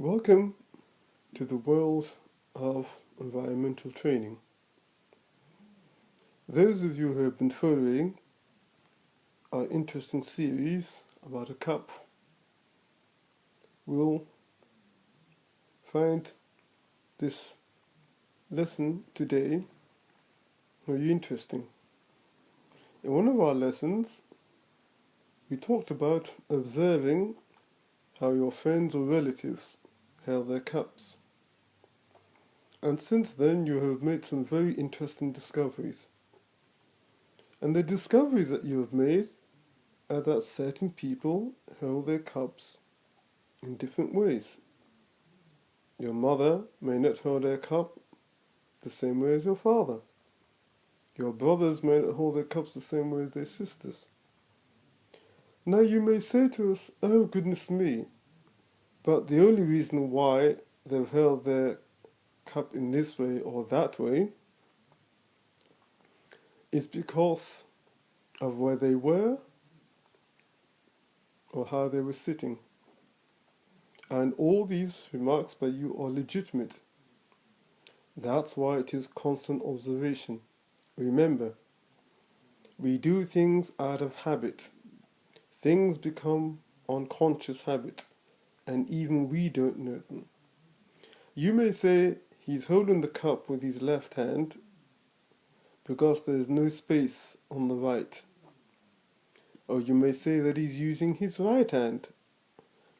Welcome to the world of environmental training. Those of you who have been following our interesting series about a cup will find this lesson today very interesting. In one of our lessons, we talked about observing how your friends or relatives held their cups. And since then, you have made some very interesting discoveries. And the discoveries that you have made are that certain people hold their cups in different ways. Your mother may not hold their cup the same way as your father. Your brothers may not hold their cups the same way as their sisters. Now you may say to us, oh goodness me, but the only reason why they've held their cup in this way or that way is because of where they were or how they were sitting. And all these remarks by you are legitimate. That's why it is constant observation. Remember, we do things out of habit. Things become unconscious habits, and even we don't know them. You may say he's holding the cup with his left hand because there is no space on the right. Or you may say that he's using his right hand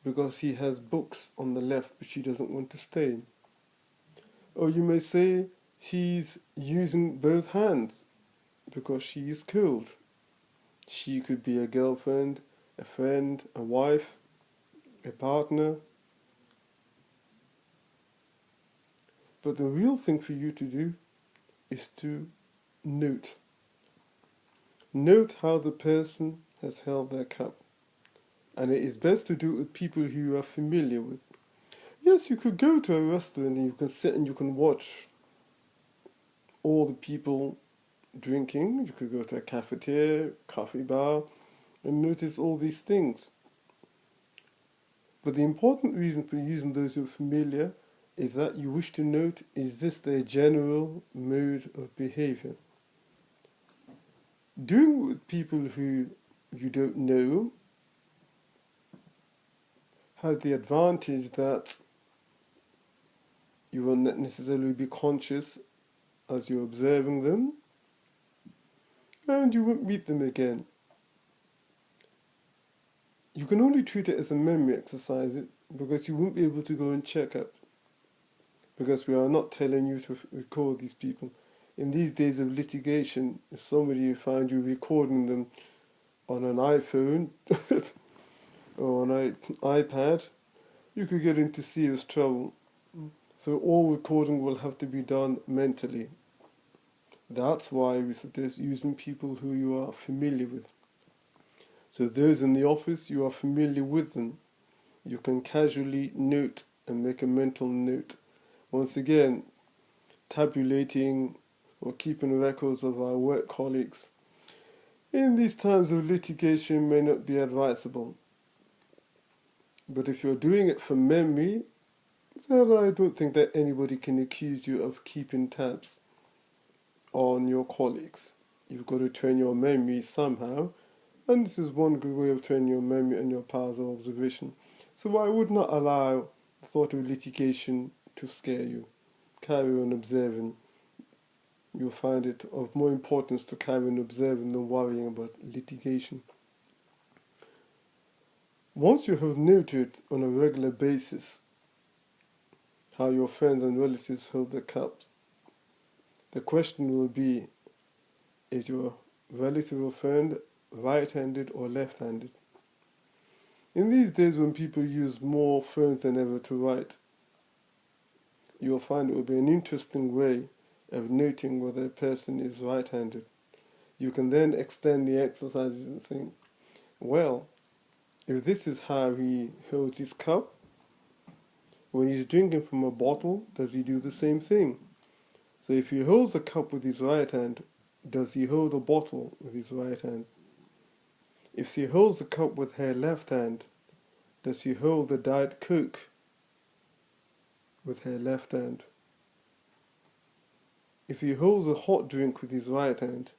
because he has books on the left which he doesn't want to stain. Or you may say she's using both hands because she is cold. She could be a girlfriend, a friend, a wife, a partner. But the real thing for you to do is to note. Note how the person has held their cup. And it is best to do it with people who you are familiar with. Yes, you could go to a restaurant and you can sit and you can watch all the people drinking. You could go to a cafeteria, coffee bar, and notice all these things. But the important reason for using those who are familiar is that you wish to note, is this their general mode of behavior? Doing it with people who you don't know has the advantage that you will not necessarily be conscious as you're observing them, and you won't meet them again. You can only treat it as a memory exercise because you won't be able to go and check it, because we are not telling you to record these people. In these days of litigation, if somebody found you recording them on an iPhone or on an iPad, you could get into serious trouble. So all recording will have to be done mentally. That's why we suggest using people who you are familiar with. So those in the office, you are familiar with them. You can casually note and make a mental note. Once again, tabulating or keeping records of our work colleagues in these times of litigation may not be advisable. But if you're doing it from memory, then I don't think that anybody can accuse you of keeping tabs on your colleagues. You've got to train your memory somehow, and this is one good way of training your memory and your powers of observation. So I would not allow the thought of litigation to scare you. Carry on observing. You'll find it of more importance to carry on observing than worrying about litigation. Once you have noted on a regular basis how your friends and relatives hold their cups, the question will be, is your relative or friend right-handed or left-handed? In these days when people use more phones than ever to write, you'll find it will be an interesting way of noting whether a person is right-handed. You can then extend the exercises and think, well, if this is how he holds his cup, when he's drinking from a bottle, does he do the same thing? So if he holds the cup with his right hand, does he hold a bottle with his right hand? If he holds the cup with her left hand, does he hold the Diet Coke with her left hand. If he holds a hot drink with his right hand,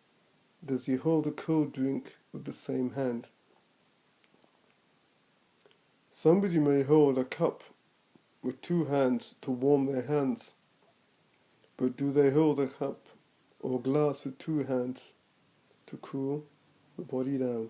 does he hold a cold drink with the same hand? Somebody may hold a cup with two hands to warm their hands, but do they hold a cup or glass with two hands to cool the body down?